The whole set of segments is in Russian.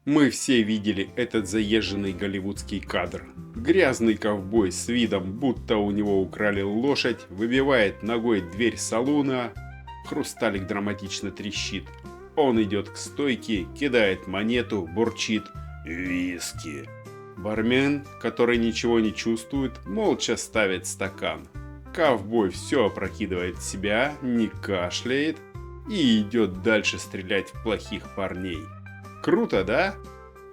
Мы все видели этот заезженный голливудский кадр. Грязный ковбой с видом, будто у него украли лошадь, выбивает ногой дверь салуна. Хрусталик драматично трещит. Он идет к стойке, кидает монету, бурчит «Виски». Бармен, который ничего не чувствует, молча ставит стакан. Ковбой все опрокидывает в себя, не кашляет и идет дальше стрелять в плохих парней. Круто, да?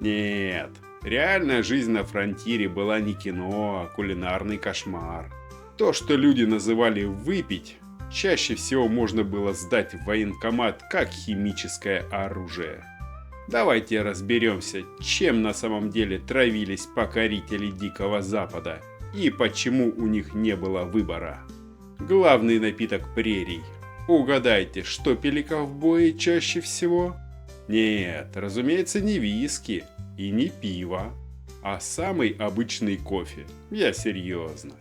Нет, реальная жизнь на фронтире была не кино, а кулинарный кошмар. То, что люди называли «выпить», чаще всего можно было сдать в военкомат как химическое оружие. Давайте разберемся, чем на самом деле травились покорители Дикого Запада и почему у них не было выбора. Главный напиток прерий. Угадайте, что пили ковбои чаще всего? Нет, разумеется, не виски и не пиво, а самый обычный кофе. Я серьезно.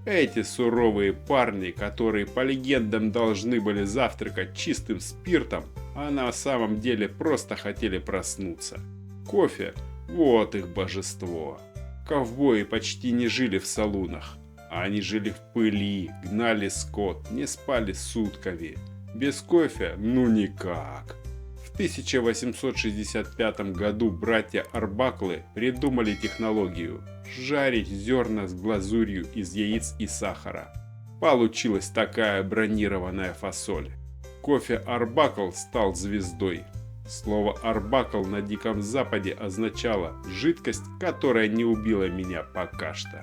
Эти суровые парни, которые по легендам должны были завтракать чистым спиртом, а на самом деле просто хотели проснуться. Кофе – вот их божество. Ковбои почти не жили в салунах. Они жили в пыли, гнали скот, не спали сутками. Без кофе – ну никак. В 1865 году братья Арбаклы придумали технологию – жарить зерна с глазурью из яиц и сахара. Получилась такая бронированная фасоль. Кофе Арбакл стал звездой. Слово «арбакл» на Диком Западе означало «жидкость, которая не убила меня пока что».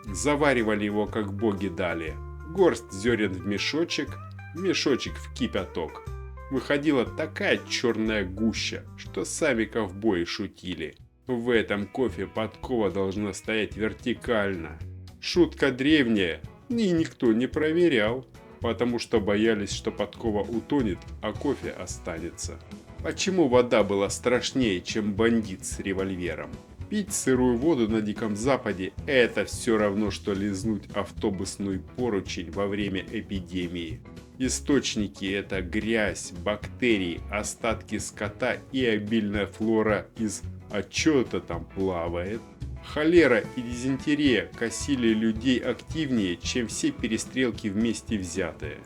Заваривали его, как боги дали. Горсть зерен в мешочек в кипяток. Выходила такая черная гуща, что сами ковбои шутили. В этом кофе подкова должна стоять вертикально. Шутка древняя, и никто не проверял, потому что боялись, что подкова утонет, а кофе останется. Почему вода была страшнее, чем бандит с револьвером? Пить сырую воду на Диком Западе – это все равно, что лизнуть автобусный поручень во время эпидемии. Источники – это грязь, бактерии, остатки скота и обильная флора из «а чё-то там плавает». Холера и дизентерия косили людей активнее, чем все перестрелки вместе взятые.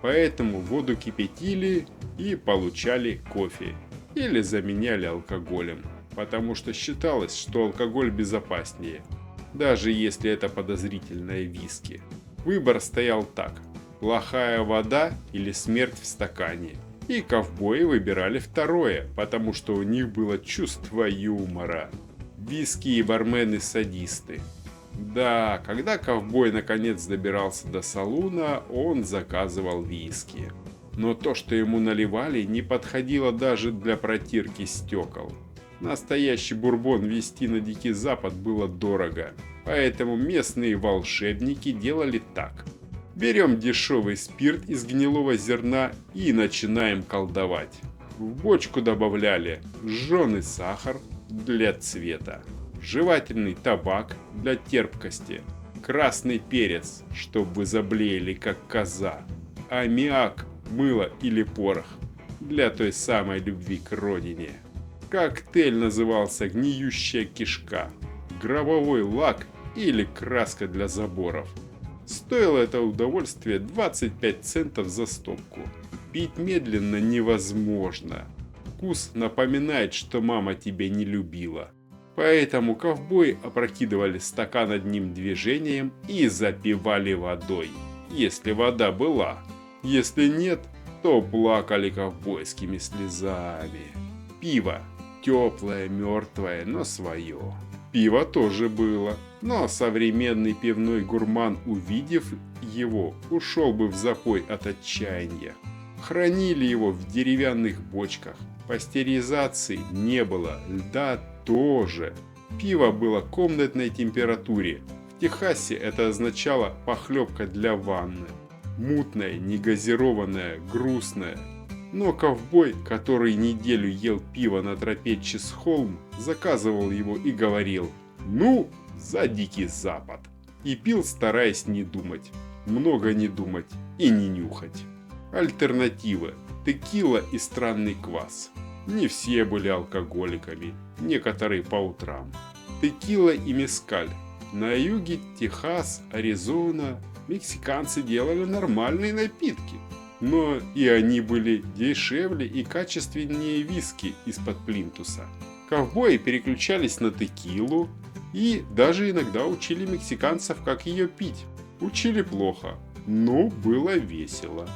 Поэтому воду кипятили и получали кофе. Или заменяли алкоголем, потому что считалось, что алкоголь безопаснее, даже если это подозрительное виски. Выбор стоял так: плохая вода или смерть в стакане. И ковбои выбирали второе, потому что у них было чувство юмора. Виски и бармены садисты. Да, когда ковбой наконец добирался до салуна, он заказывал виски. Но то, что ему наливали, не подходило даже для протирки стекол. Настоящий бурбон везти на Дикий Запад было дорого, поэтому местные волшебники делали так. Берем дешевый спирт из гнилого зерна и начинаем колдовать. В бочку добавляли жженый сахар для цвета, жевательный табак для терпкости, красный перец, чтобы вы заблеяли как коза, аммиак, мыло или порох для той самой любви к родине. Коктейль назывался «Гниющая кишка», «Гробовой лак» или «Краска для заборов». Стоило это удовольствие 25 центов за стопку. Пить медленно невозможно. Вкус напоминает, что мама тебя не любила. Поэтому ковбои опрокидывали стакан одним движением и запивали водой, если вода была. Если нет, то плакали ковбойскими слезами. Пиво. Теплое, мертвое, но свое. Пиво тоже было, но современный пивной гурман, увидев его, ушел бы в запой от отчаяния. Хранили его в деревянных бочках. Пастеризации не было, льда тоже. Пиво было комнатной температуре. В Техасе это означало похлебка для ванны. Мутная, негазированная, грустная. Но ковбой, который неделю ел пиво на тропе Чесхолм, заказывал его и говорил: «Ну, за Дикий Запад!» И пил, стараясь не думать, много не думать и не нюхать. Альтернативы: текила и странный квас. Не все были алкоголиками. некоторые по утрам. Текила и мескаль. На юге Техас, Аризона мексиканцы делали нормальные напитки. Но и они были дешевле и качественнее виски из-под плинтуса. Ковбои переключались на текилу и даже иногда учили мексиканцев, как ее пить. Учили плохо, но было весело.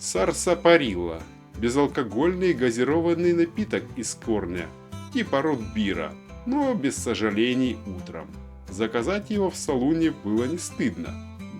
Сарсапарилла – безалкогольный газированный напиток из корня, типа рот-бира, но без сожалений утром. Заказать его в салуне было не стыдно.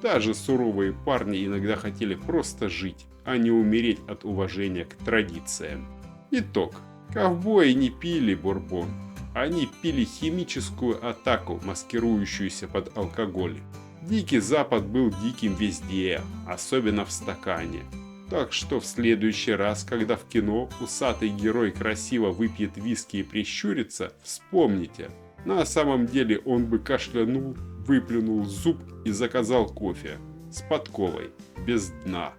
Даже суровые парни иногда хотели просто жить, а не умереть от уважения к традициям. Итог. Ковбои не пили бурбон. Они пили химическую атаку, маскирующуюся под алкоголь. Дикий Запад был диким везде, особенно в стакане. Так что в следующий раз, когда в кино усатый герой красиво выпьет виски и прищурится, вспомните. На самом деле он бы кашлянул, выплюнул зуб и заказал кофе с подковой, без дна.